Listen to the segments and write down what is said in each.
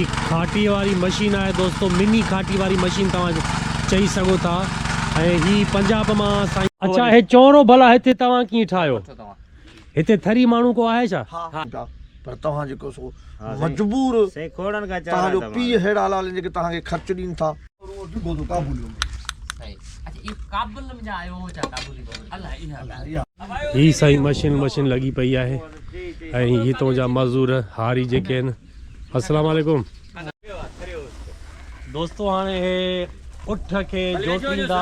खाटी वाली मशीन है दोस्तों, मिनी खाटी वाली मशीन तव्हां चई सघो था। ऐं ही पंजाब मां साईं। अच्छा हे चौरो भला हिते तव्हां कीअं ठाहियो? हिते थरी माण्हू को आहे छा? पर तव्हां जेको सो मजबूर तव्हांजो पीउ हेड़ा हाल जेके तव्हांखे ख़र्च ॾीनि था। ही साईं मशीन लगी पई आहे ऐं हितों जा मज़दूर हारी जेके आहिनि। अस्सलाम वालेकुम दोस्तों, हाणे हे उठ खे जोतींदा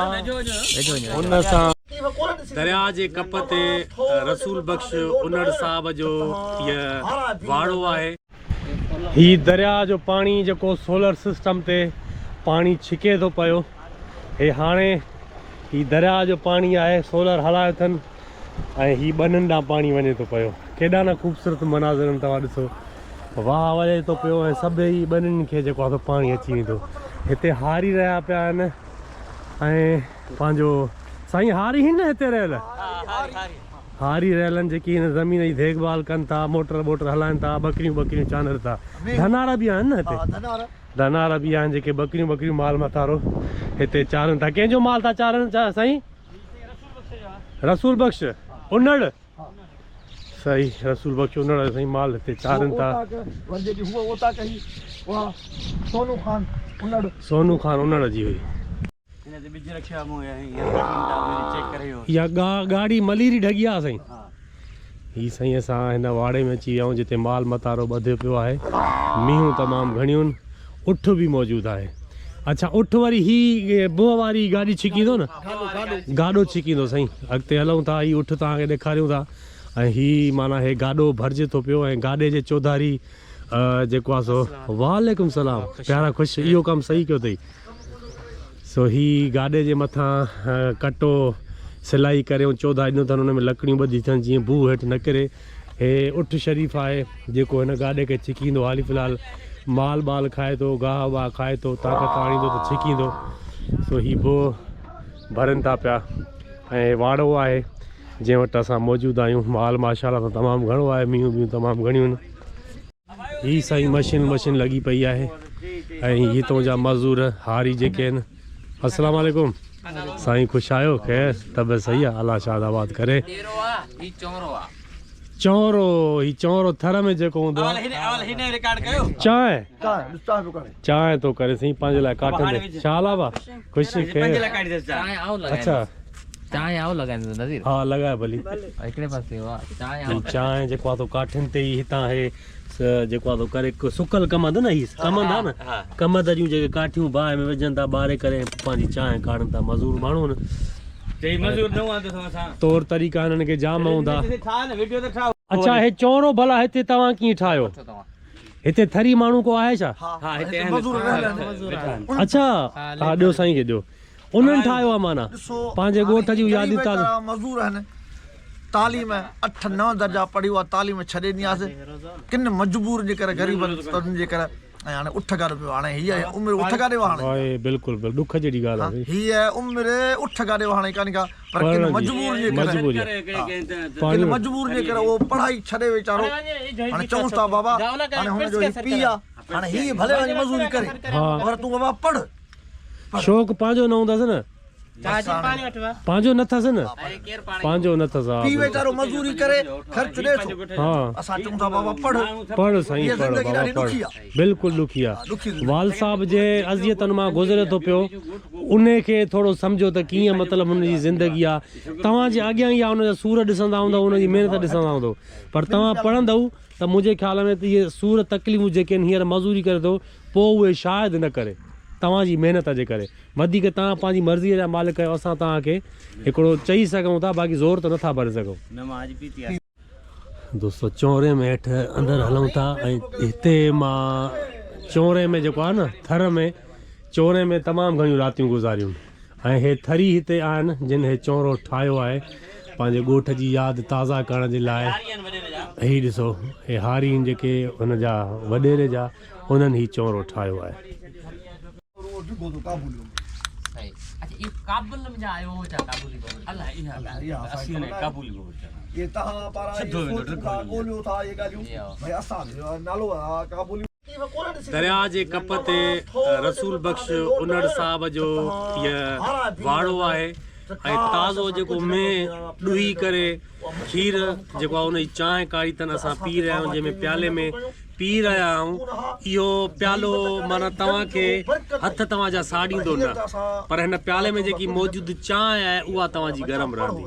उन सां दरिया जे कप ते रसूल बख्श उनड़ साहब जो इह वाड़ो आहे। ही दरिया जो पाणी जेको सोलर सिस्टम ते पाणी छिके थो पियो, हे हाणे ही दरिया जो पाणी आहे, सोलर हलायो अथनि ऐं ही ॿननि ॾांहुं पाणी वञे थो पियो। केॾा न ख़ूबसूरत मनाज़र आहिनि, तव्हां ॾिसो वाह वञे थो पियो ऐं सभई ॿनिनि खे जेको आहे पाणी अची वेंदो। हिते हारी रहिया पिया आहिनि ऐं पंहिंजो साईं हारी हिन न हिते रहियल हारी रहियल आहिनि जेकी हिन ज़मीन जी देखभाल कनि था, मोटर हलाइनि था, ॿकरियूं चानर था। धनारा बि आहिनि न हिते, धनारा बि आहिनि जेके ॿकरियूं माल मथारो हिते चारनि था। कंहिंजो माल था चारनि साईं? रसूल बख्श उनड़ सही, रसूल बख्श उनड़ साईं माल हिते चारनि था। सोनू खान उनड़ जी हुई। या गाड़ी मलीरी ढगिया साईं। ही साईं असां हिन वाड़े में अची विया आहियूं जिते माल मतारो ॿधियो पियो आहे। मींहूं तमामु घणियूं आहिनि, उठ बि मौजूदु आहे। अच्छा उठ वरी ही बुह वारी गाॾी छिकींदो न? गाॾो छिकींदो साईं। अॻिते हलूं था, ही उठ तव्हांखे ॾेखारियूं था ऐं ही माना हे गाॾो भरिजे थो पियो ऐं गाॾे जे चौधारी जेको आहे सो वालेकुम सलाम प्यारा ख़ुशि, इहो कमु सही कयो अथई। सो ही गाॾे जे मथां कटो सिलाई करे चौधा ॾिनो अथनि, हुन में लकड़ियूं ॿधी अथनि जीअं बू हेठि न किरे। हे उठ शरीफ़ आहे जेको हिन गाॾे खे छिकींदो। हाली फ़िलहाल माल बाल खाए थो, गाह वाह खाए थो, ताक़त आणींदो त छिकींदो। सो ही बोह भरनि था पिया ऐं वाड़ो आहे जंहिं वटि असां मौजूदु आहियूं। माल माशाल्लाह सां तमामु घणो आहे, मींहूं तमामु घणियूं आहिनि। ही साईं मशीन लगी पई आहे ऐं हितों जा मज़दूर हारी जेके आहिनि। अस्सलाम वालेकुम साईं, ख़ुशि आहियो? ख़ैर तबियत सही आहे? अल्लाह शादाबाद करे। चौरो ही चौरो थर में जेको हूंदो आहे चांहि थो करे साईं पंहिंजे लाइ काटंदे। छा हाल आहे? ख़ुशि ख़ैर। अच्छा हा लॻाए भली। चांहि जेको आहे काठियुनि ते ई हितां हे जेको आहे करे सुकल कमंद न, ही कमंद आहे न, कमंद जूं जेके काठियूं बाहि में विझनि था, ॿारे करे पंहिंजी चांहि काढ़नि था। मज़दूर माण्हू आहिनि, तौर तरीक़ा हिननि खे जाम हूंदा। अच्छा हे चौरो भला हिते तव्हां कीअं ठाहियो? हिते थरी माण्हू को आहे छा? अच्छा हा ॾियो साईं खे ॾियो। उन्हनि ठाहियो आहे माना पंहिंजे ॻोठ जी यादि मज़दूर आहिनि। तालीम 8-9 दर्जा पढ़ी हुआ, तालीम छॾे ॾियासीं किन मजबूर जे करे, ग़रीबनि जे करे। ऐं हाणे उठ गाॾो पियो। हाणे हीअ उमिरि उठ गाॾे हाणे बिल्कुलु ॾुख जहिड़ी ॻाल्हि आहे। हीअ उमिरि उठ गाॾे हाणे कान्हे का, पर किन मजबूर जे करे उहो पढ़ाई छॾे वीचारो। हाणे चऊं था बाबा हाणे हुनजो पीउ आहे, हाणे हीअ भले वञी मज़दूरी करे, पर तूं बाबा पढ़। शौक़ पंहिंजो न हूंदसि न, पंहिंजो न अथसि न, पंहिंजो न अथसि। पीउ वीचारो मज़दूरी करे ख़र्च ॾे थो। हाँ असां चऊं था बाबा पढ़ साईं, पढ़। बिल्कुलु ॾुखी आहे। वाल साहब जे अज़ियतनि मां गुज़रे थो पियो, उन खे थोरो सम्झो त कीअं मतिलबु हुनजी ज़िंदगी आहे। तव्हांजे अॻियां ई आहे, हुनजा सूर ॾिसंदा हूंदव, हुनजी महिनत ॾिसंदा हूंदव, पर तव्हां पढ़ंदव त मुंहिंजे ख़्याल में त इहे सूर तकलीफ़ूं जेके आहिनि हींअर मज़दूरी करे थो, पोइ उहे शायदि न करे तव्हांजी महिनत जे करे। वधीक तव्हां पंहिंजी मर्ज़ीअ जा मालिक आहियो, असां तव्हांखे हिकिड़ो चई सघूं था, बाक़ी ज़ोर त नथा भरे सघूं। दोस्तों चौरे में हेठि अंदरि हलूं था ऐं हिते मां चौरे में जेको आहे न थर में, चौरे में तमामु घणियूं रातियूं गुज़ारियूं ऐं हे थरी हिते आहिनि जिन हे चौरो ठाहियो आहे पंहिंजे ॻोठ जी यादि ताज़ा करण जे लाइ। ही ॾिसो हे हारी जेके हुन जा वॾेरे जा, उन्हनि ही चौरो ठाहियो आहे। दरिया जे कप ते रसूल बख्श उनड़ साहब जो इह वाड़ो आहे ऐं ताज़ो जेको में ॾुही करे खीर जेको आहे उनजी चांहि काढ़ी अथनि असां पी रहिया आहियूं, जंहिंमें प्याले में पी रहिया आहियूं। इहो प्यालो माना तव्हांखे हथ तव्हांजा साड़ींदो न, पर हिन प्याले में जेकी मौजूदु चांहि आहे उहा तव्हांजी गरम रहंदी।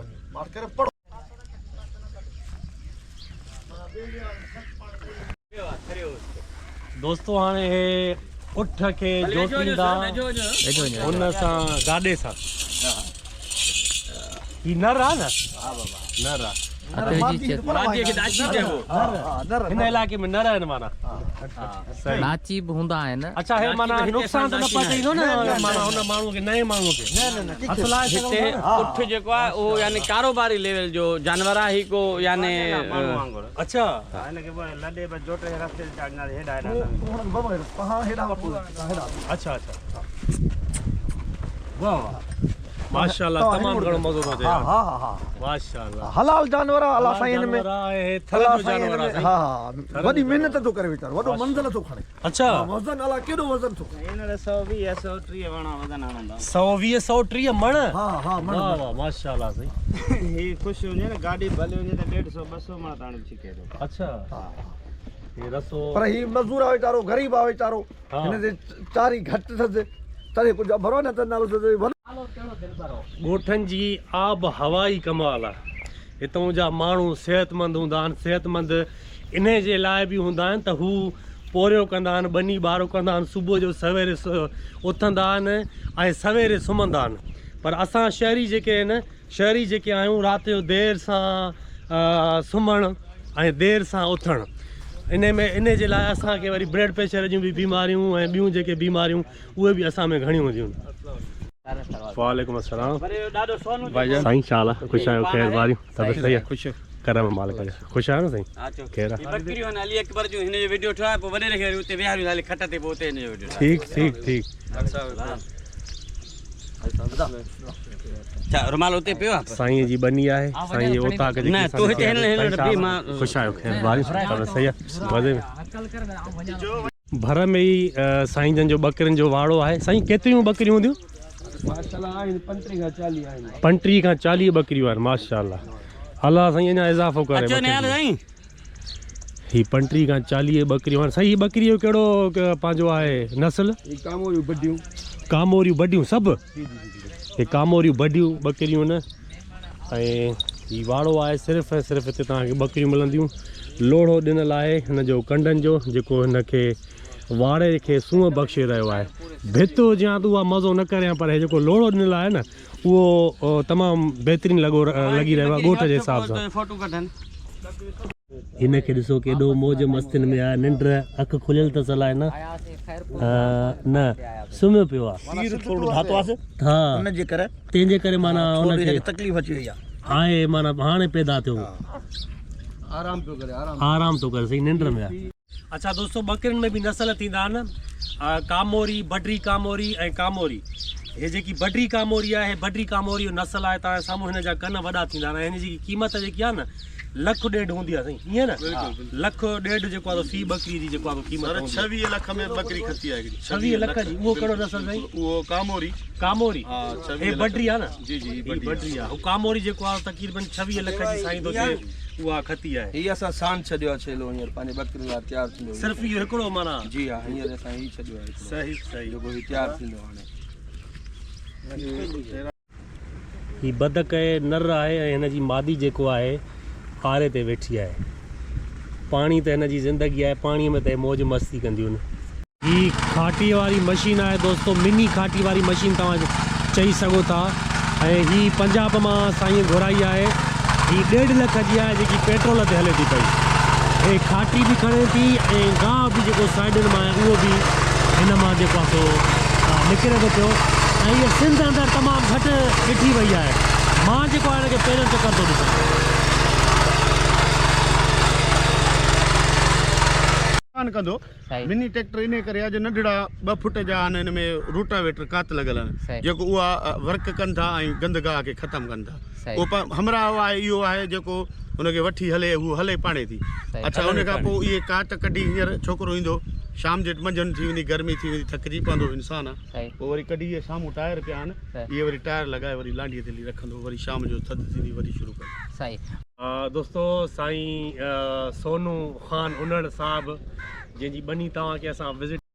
दोस्तो हाणे हे उठ खे जोतींदा उन सां गाॾे सां। ही नर आहे न? नर आहे। हिन इलाइक़े में नर आहिनि माना नाची बि हूंदा आहिनि। अच्छा हे माना नुक़सान त न पहुचाईंदो न माना हुन माण्हू खे, नए माण्हू खे? हिते उठ जेको आहे उहो यानी कारोबारी लेवल जो जानवर आहे, को यानी अच्छा अच्छा अच्छा वाह माशाल्लाह, तमाम घणो मज़ो थो थिए। माशाल्लाह हलाल जानवर अला साईं में आहे, थल जो जानवर आहे। हां वॾी महिनत थो करे वीचारो, वॾो मंज़िल थो खणे। अच्छा वज़न अला केॾो वज़न थो खणे? हिन 120 130 वणा वज़न आणंदा। 120 130 मण? हां हां मण। वाह वाह माशाल्लाह सही। ही ख़ुशि हुजे न, गाॾी भले हुजे त 150 200 मण ताणी छिके थो। अच्छा ये रसो पर ही मज़दूर आहे वीचारो, गरीब आहे वीचारो, हिन ते चारी घटि अथसि तॾहिं कुझु भरो न त नालो ॻोठनि जी आब हवा ई कमाल आहे। हितां जा माण्हू सिहतमंद हूंदा आहिनि, सिहतमंद इन जे लाइ बि हूंदा आहिनि त हू पोरियो कंदा आहिनि, बनी ॿारो कंदा आहिनि, सुबुह जो सवेरे उथंदा आहिनि ऐं सवेरे सुम्हंदा आहिनि। पर असां शहरी जेके आहिनि, शहरी जेके आहियूं, राति जो देरि सां सुम्हणु ऐं देरि सां उथणु, इन जे लाइ असांखे वरी ब्लड प्रेशर जूं बि बीमारियूं ऐं ॿियूं जेके बीमारियूं उहे बि असां में घणियूं हूंदियूं आहिनि। वालेकुम अस्सलाम भाईजान, साईं शाला ख़ुशि आहियो? ख़ैर वारियूं तबियत सही आहे? ख़ुशि करम मालिक जा। ख़ुशि आहियो न साईं? ख़ैर आहे। बकरियूं आहिनि अली अकबर जूं, हिन जो वीडियो ठाहे पोइ वॾे रखे उते विहारियूं हाली खट ते, पोइ उते हिन जो वीडियो ठीक ठीक ठीक। अच्छा रुमाल उते पियो आहे साईं जी बनी आहे, साईं जी ओताक जी। न तूं हिते हिन बि मां ख़ुशि आहियो? ख़ैर वारियूं तबियत सही आहे? मज़े में। भर में ई साईं जन जो बकरियुनि जो वाड़ो आहे। साईं केतिरियूं बकरियूं हूंदियूं? माशाल्लाह 35 खां 40 आहिनि। 35 खां 40 बकरियूं आहिनि माशाल्लाह। अल्लाह साईं अञा इज़ाफ़ो करे। अचो न यार साईं, ही 35 खां 40 बकरियूं आहिनि। साईं बकरी जो कहिड़ो पंहिंजो आहे नस्ल? कामोरियूं बडियूं। कामोरियूं बडियूं सभु? हे कामोरियूं बडियूं बकरियूं न। ऐं ही वाड़ो आहे, सिर्फ़ु ऐं सिर्फ़ु हिते तव्हांखे बकरियूं मिलंदियूं। लोढ़ो ॾिनल आहे हिन जो कंडनि जो, जेको हिन खे वाड़े खे सूंहं बख़्शे रहियो आहे। भित हुजे हा त उहा मज़ो न करे, पर हे जेको लोढ़ो ॾिनल आहे न उहो तमामु बहितरीनु लॻी रहियो आहे ॻोठ जे हिसाब सां। फोटो कढनि। हिन खे ॾिसो केॾो मौज मस्तिन में आहे, निंड अखि खुलियल त चलाए न, न सुम्हियो पियो आहे। थोरो ठातो आहे हा हुन जे करे, तंहिंजे करे माना हुनखे तकलीफ़ अची वई आहे, माना हाणे पैदा थियो, आराम पियो करे, आराम थो करे, सही निंड में आहे। अच्छा दोस्तों, बकरियुनि में बि नस्ल थींदा आहिनि, कामोरी, बडरी कामोरी ऐं कामोरी। हे जेकी बडरी कामोरी आहे, बडरी कामोरी जो नस्ल आहे। तव्हां साम्हूं हिन जा कन वॾा थींदा आहिनि। हिन जी क़ीमत जेकी आहे न 1,00,000 होंदी आहे साईं, ईअं न? 1,00,000 जेको आहे फी बकरी जी जेको आहे क़ीमत 26 लख में बकरी खती आहे। 26 लख जी? उहो कहिड़ो नस्ल साईं? उहो कामोरी। कामोरी हे बडरी आहे न? जी जी बडरी आहे। कामोरी जेको आहे तक़रीबन 26 लख जी साईं तो थिए, उहा खती आहे। ही असां सान छॾियो आहे छेलो, हींअर पंहिंजे बकरियुनि लाइ तयारु थींदो। सिर्फ़ु इहो हिकिड़ो माना? जी हा, हींअर असां ही छॾियो आहे। सही सही। जेको ही तयारु थींदो हाणे। ही बदक नर आहे ऐं हिन जी मादी जेको आहे आरे ते वेठी आहे। पाणी त हिन जी ज़िंदगी आहे, पाणीअ में त मौज मस्ती कंदियूं आहिनि। ही खाटी वारी मशीन आहे दोस्तों, मिनी खाटी वारी मशीन तव्हां चई सघो था। ऐं ही पंजाब मां साईं घुराई आहे। ही 1.5 लख जी आहे, जेकी पेट्रोल ते हले थी पई। हे खाटी बि खणे थी ऐं गाहु बि जेको साइडनि मां आहे उहो बि हिन मां जेको आहे सो निकिरे थो पियो। ऐं हीअ सिंध अंदरि तमामु घटि ॾिठी वई आहे। मां जेको आहे हिनखे पहिरियों चकर थो ॾिसां। कंदो मिनी ट्रैक्टर इन करे आहे जो नंढड़ा 2 फुट जा आहिनि, हिन में रूटावेटर कात लॻल आहिनि, जेको उहा वर्क कनि था ऐं गंदगाह खे ख़तमु कनि था। उहो हमरा आहे, इहो आहे जेको हुनखे वठी हले, हू हले पाणे थी। अच्छा, उन खां पोइ इहे काट कढी हींअर छोकिरो ईंदो, शाम जे मंझंदि थी वेंदी गर्मी थी वेंदी थकिजी पवंदो इंसान आहे सही पोइ वरी कढी इहे साम्हूं टायर पिया आहिनि इहे वरी टायर लॻाए वरी लांडीअ ते रखंदो वरी शाम जो थधि थींदी वरी शुरू कंदो सही दोस्तो साईं सोनू ख़ान उनड़ साहब जंहिंजी बनी तव्हांखे असां विज़िट